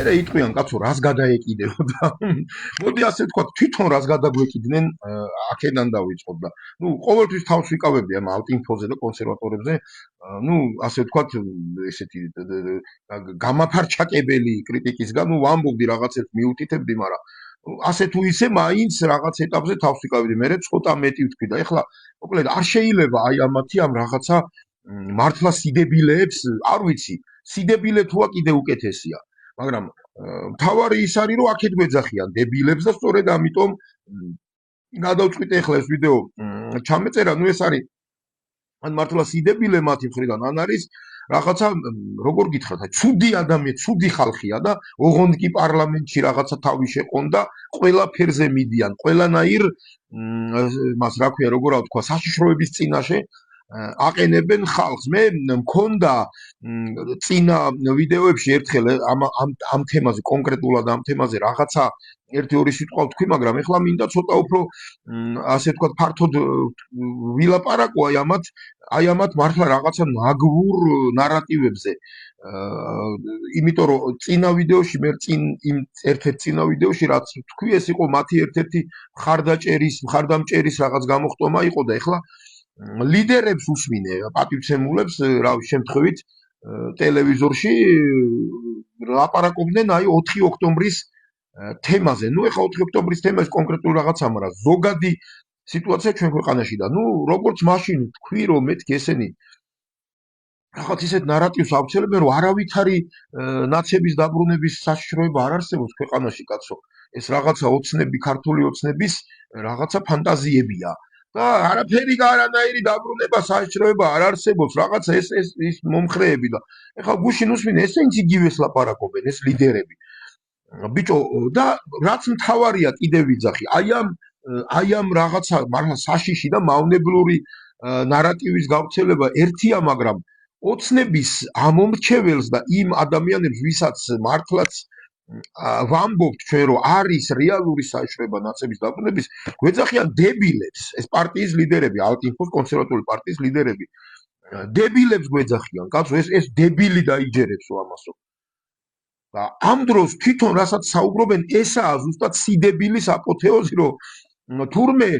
მერე იტყვიან კაცო რას გადაეკიდებო და მოდი ასე ვთქვათ თვითონ რას გადაგვეკიდნენ აქედან დავიწყოთ და ყოველთვის თავს ვიკავებდი ამ ალტინფოზე და კონსერვატორებზე ასე ვთქვათ ესეთი გამაფარჩაკებელი კრიტიკისგან ვამბობდი რაღაცებს მიუთითებდი მაგრამ ასე თუ ისე მაინც რაღაც ეტაპზე თავს ვიკავებდი მერე ცოტა მეტი ვთქვი და ეხლა მოკლედ არ შეიძლება აი ამათი ამ რაღაცა მართლა სიდებილეებს არ ვიცი სიდებილე თუა კიდე უკეთესია მაგრამ თავარი ის არის რომ აქეთ გვეძახიან დებილებს და სწორედ ამიტომ გადავწყვიტე ახლა ეს ვიდეო ჩამეწერა ეს არის ან მართლა სიდებილე მათი მხრიდან ან არის რაღაცა როგორ გითხრათ აი ცუდი ადამიანი ცუდი ხალხია და ოღონდ კი პარლამენტში რაღაცა თავი შეყონდა ყველაფერზე მიდიან ყველანაირ მას რა ქვია როგორ ვთქვა საშიშროების წინაშე აყენებენ ხალხს მე მქონდა წინა ვიდეოებში ერთხელ ამ თემაზე კონკრეტულად ამ თემაზე რაღაცა ერთი-ორი სიტყვა ვთქვი მაგრამ ეხლა მინდა ცოტა უფრო ასე ვთქვათ ფართოდ ვილაპარაკო აი ამათ მართლა რაღაცა ნაგბურ ნარატივებზე იმიტომ რომ წინა ვიდეოში მე იმ ერთ-ერთ წინა ვიდეოში რაც ვთქვი ეს იყო მათი ერთ-ერთი მხარდამჭერის რაღაც გამოხტომა იყო და ეხლა ლიდერებს უსმინე პატივცემულებს რა შემთხვევით ტელევიზორში ლაპარაკობდნენ აი 4 ოქტომბრის თემაზე. ეხლა 4 ოქტომბრის თემა ის კონკრეტულ რაღაცა, მაგრამ ზოგადი სიტუაცია ჩვენ ქვეყანაში და როგორც მაშინ თქვი რომ მეთქი ესენი რაღაც ისეთ ნარატივს ავრცელებენ რომ არავითარი ნაცების დაბრუნების საშიშროება არ არსებობს ქვეყანაში კაცო. ეს რაღაცა ოცნები ქართული ოცნების რაღაცა ფანტაზიებია. და არაფერი არანაირი დაბრუნება საშიშროება არ არსებობს რაღაცა ეს მომხრეები და ეხლა გუშინ უსმინე ესენიც იგივეს ლაპარაკობენ ეს ლიდერები ბიჭო და რაც მთავარია კიდევ ვიძახი აი ამ რაღაცა მართლა საშიში და მავნებლური ნარატივის გავრცელება ერთია მაგრამ ოცნების ამომრჩეველს და იმ ადამიანებს ვისაც მართლაც ვამბობთ ჩვენ რომ არის რეალური საშიშროება ნაცების დაბრუნების გვეძახიან დებილებს ეს პარტიის ლიდერები ალტინფოს კონსერვატული პარტიის ლიდერები დებილებს გვეძახიან კაცო ეს დებილი დაიჯერებსო ამასო და ამ დროს თვითონ რასაც საუბრობენ ესაა ზუსტად სიდებილის აპოთეოზი რომ თურმე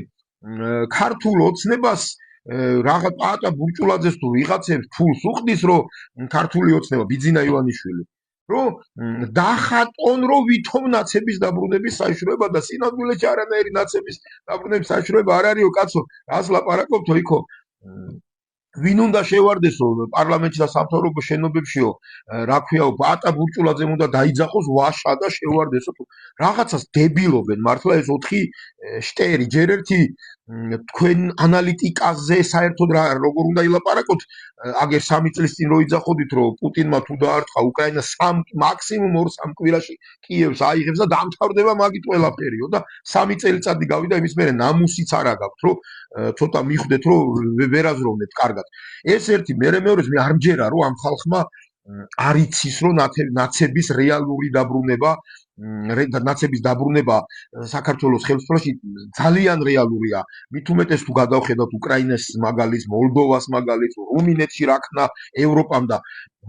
ქართულ ოცნებას რაღაც პაატა ბურჭულაძეს თუ ვიღაცებს ფულს უხდის რომ ქართული ოცნება ბიძინა ივანიშვილი რომ დახატონ რომ ვითომ ნაცების დაბრუნების საშიშროება და სინამდვილეში არანაირი ნაცების დაბრუნების საშიშროება არ არისო კაცო რას ლაპარაკობთო იქო ვინ უნდა შევარდესო პარლამენტში და სამთავრობო შენობებშიო რა ქვიაო პაატა ბურჭულაძემ უნდა დაიძახოს ვაშა და შევარდესო თუ რაღაცას დებილობენ მართლა ეს 4 შტერი ჯერ ერთი თქვენ ანალიტიკაზე საერთოდ როგორ უნდა ილაპარაკოთ აგერ 3 წლის წინ რო იძახოდით რომ პუტინმა თუ დაარტყა უკრაინას მაქსიმუმ 2-3 კვირაში კიევს აიღებს და დამთავრდება მაგით ყველაფერიო და 3 წელიწადი გავიდა იმის მერე ნამუსიც არ აგაქვთ რომ ცოტა მიხვდეთ რომ ვერაზროვნეთ კარგად ეს ერთი მეორე მე არ მჯერა რომ ამ ხალხმა არ იცის რომ ნაცების რეალური დაბრუნება ნაცების დაბრუნება საქართველოს ხელისუფლებაში ძალიან რეალურია მით უმეტეს თუ გადავხედავთ უკრაინას მაგალითს მოლდოვას მაგალითს რუმინეთში რა ქნა ევროპამ და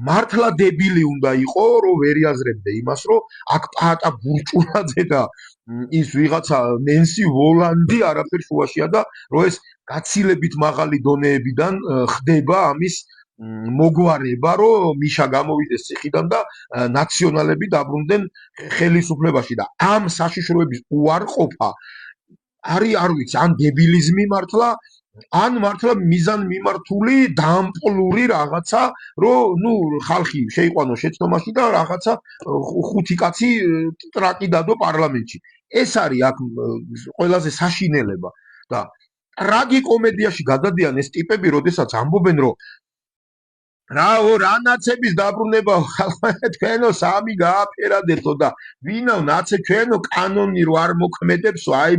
მართლა დებილი უნდა იყო რომ ვერ იაზრებდე იმას რომ აქ პაატა ბურჭულაძე და ის ვიღაცა ნენსი ვოლანდი არაფერ შუაშია და რომ ეს გაცილებით მაღალი დონეებიდან ხდება ამის მოგვარება რომ მიშა გამოვიდეს ციხიდან და ნაციონალები დაბრუნდნენ ხელისუფლებაში და ამ საშიშროების უარყოფა არის არ ვიცი ან დებილიზმი მართლა ან მართლა მიზანმიმართული დამპლური რაღაცა რომ ხალხი შეიყვანოს შეცდომაში და რაღაცა 5 კაცი ტრაკი დადო პარლამენტში ეს არის აქ ყველაზე საშინელება და ტრაგიკომედიაში გადადიან ეს ტიპები როდესაც ამბობენ რომ რა ნაცების დაბრუნება თქვენო 3 გააფერადეთო და ვინო ნაცე ჩვენო კანონი რო არ მოქმედებსო აი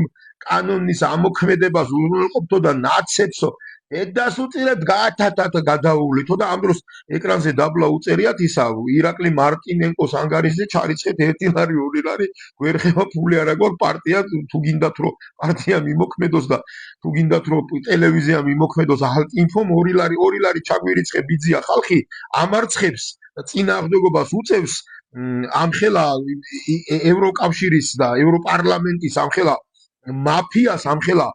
კანონის ამოქმედებას უზრუნველყოფთო და ნაცებსო ედას უწირებთ გაათათათ გადაუვლითო და ამ დროს ეკრანზე დაბლა უწერიათ ისა ირაკლი მარტინენკოს ანგარიშზე ჩარიცხეთ 1 ლარი 2 ლარი გვერხება ფული არა გვაქვს პარტია თუ გინდათ რომ პარტია მიმოქმედოს და თუ გინდათ რომ ტელევიზია მიმოქმედოს ალტინფომ 2 ლარი ჩაგვირიცხე ბიძია ხალხი ამარცხებს და წინააღმდეგობას უწევს ამხელა ევროკავშირის და ევროპარლამენტის ამხელა მაფიას ამხელა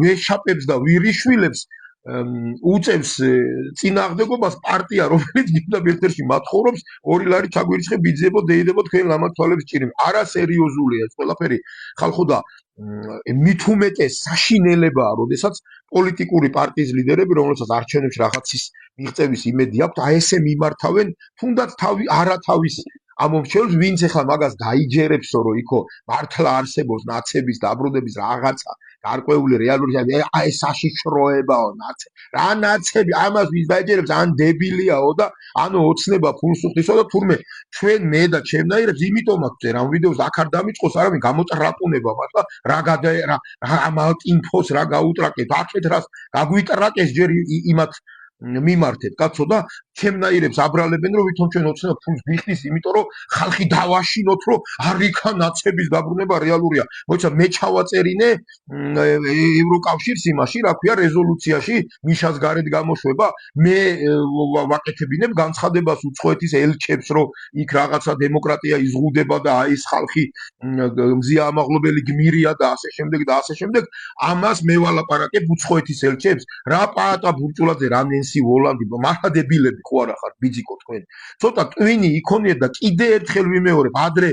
ვეშაპებს და ვირიშვილებს უწევს წინააღმდეგობას პარტია, რომელიც გინდა ერთ-ერთი მათხოვრობს 2 ლარი ჩაგვირიცხე ბიძიებო დეიდებო თქვენ ლამაზ თვალებს ჭირიმ. არასერიოზულია ეს ყველაფერი. ხალხო და მით უმეტეს საშინელებაა, როდესაც პოლიტიკური პარტიის ლიდერები, რომელსაც არჩევნებში რაღაცის მიღწევის იმედი აქვთ, აი ესე მიმართავენ, თუნდაც არავის ამომრჩევლებს, ვინც ახლა მაგას დაიჯერებსო, რომ იქო მართლა არსებობს ნაცების დაბრუნების რაღაცა გარკვეული რეალური აი საშიშროებაო რა ნაცები ამას ვის დაიჯერებს ან დებილიაო და ანუ ოცნება ფულს უხდისო და თურმე ჩვენ მე და ჩემნაირებს იმიტომ აქვს წერა ამ ვიდეოს აქ არ დამიწყოს არავინ გამოტრაკუნება მართლა რა ამ ინფოს რა გაუტრაკეთ აქეთ რას გაგვიტრაკეს ჯერ იმათ მიმართეთ კაცო და ჩემნაირებს აბრალებენ რომ ვითომ ჩვენ ოცნება ფულს ვიხდის იმიტომ რომ ხალხი დავაშინოთ რომ არ იქა ნაცების დაბრუნება რეალურია მოიცა მე ჩავაწერინე ევროკავშირს იმაში რა ქვია რეზოლუციაში მიშას გარეთ გამოშვება მე ვაკეთებინებ განცხადებას უცხოეთის ელჩებს რომ იქ რაღაცა დემოკრატია იზღუდება და აი ეს ხალხი მზია ამაღლობელი გმირია და ასე შემდეგ ამას მე ვალაპარაკებ უცხოეთის ელჩებს რა პაატა ბურჭულაძე რა ნენსი ვოლანდი მართლა დებილები ხო არა ხარ ბიძიკო თქვენ ცოტა ტვინი იქონიეთ და კიდე ერთხელ ვიმეორებ ადრე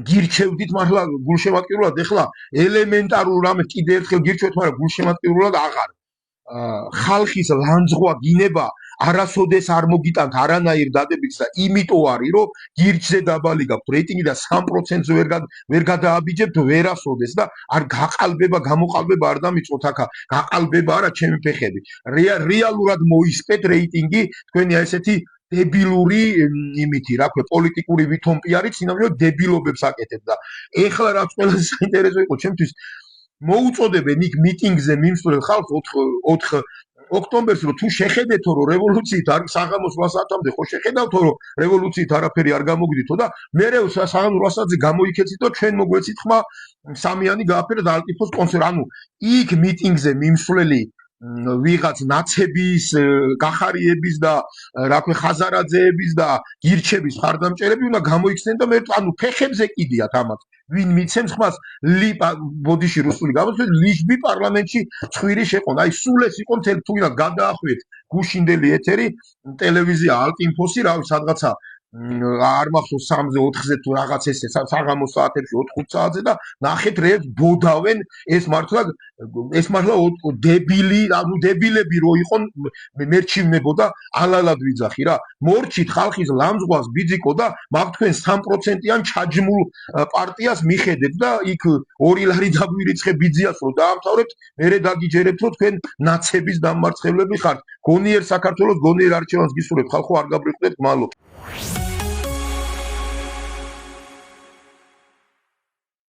გირჩევდით მართლა გულშემატკივრულად ეხლა ელემენტარულ რამეს კიდე ერთხელ გირჩევთ მაგრამ გულშემატკივრულად აღარ ხალხის ლანძღვა გინება არასოდეს არ მოგიტანთ არანაირ დადებითს და იმიტომ არის რომ გირჩზე დაბალი გაქვთ რეიტინგი და 3%-ზე ვერ გადააბიჯებთ ვერასოდეს და არ გაყალბება გამოყალბება არ დამიწყოთ აქა გაყალბება არა ჩემი ფეხები რეალურად მოისპეთ რეიტინგი თქვენი ესეთი დებილური იმითი რა ქვია პოლიტიკური ვითომპიარით სინამდვილედ დებილობებს აკეთებ და ეხლა რაც ყველაზე საინტერესო იყო ჩემთვის მოუწოდებენ იქ მიტინგზე მიმსვლელ ხალხს 4 ოქტომბერს რომ თუ შეხედეთო რომ რევოლუციით არ საღამოს 8 საათამდე ხო შეხედავთო რომ რევოლუციით არაფერი არ გამოგდითო და მერე საღამოს 8 საათზე გამოიქეცითო ჩვენ მოგვეცით ხმა სამიანი გააფერეთ ალტიფოს კონცერტ ანუ იქ მიტინგზე მიმსვლელი ვიღაც ნაცების გახარიების და რა ქვია ხაზარაძეების და გირჩების ხარდამჭერები უნდა გამოიქცნენ და მე ანუ ფეხებზე კიდიათ ამათ ვინ მიცემს ხმას ბოდიში რუსული გამოცხადებით ლიშბი პარლამენტში ცხვირი შეყონ აი სულ ეს იყო მთელი თუ ვინმე გადაახვიეთ გუშინდელი ეთერი ტელევიზია ალტინფოსი რავი სადღაცა არ მახსოვს 3-ზე 4-ზე თუ რაღაც ესე საღამოს საათებში 4-5 საათზე და ნახეთ რეально ბოდავენ ეს მართლა დებილი ანუ დებილები რო იყონ მერჩივნებოდა ალალად ვიძახი რა მორჩით ხალხის ლამძღვას ბიძიკო და მაგ თქვენ 3%-იან ჩაჯმულ პარტიას მიხედეთ და იქ 2 ლარი დაგვირიცხე ბიძიას რო დაამთავრებთ მერე დაგიჯერებთ რომ თქვენ ნაცების დამმარცხებლები ხართ გონიერ საქართველოს გონიერ არჩევანს გისურვებთ ხალხო არ გაბრიყვდეთ მალო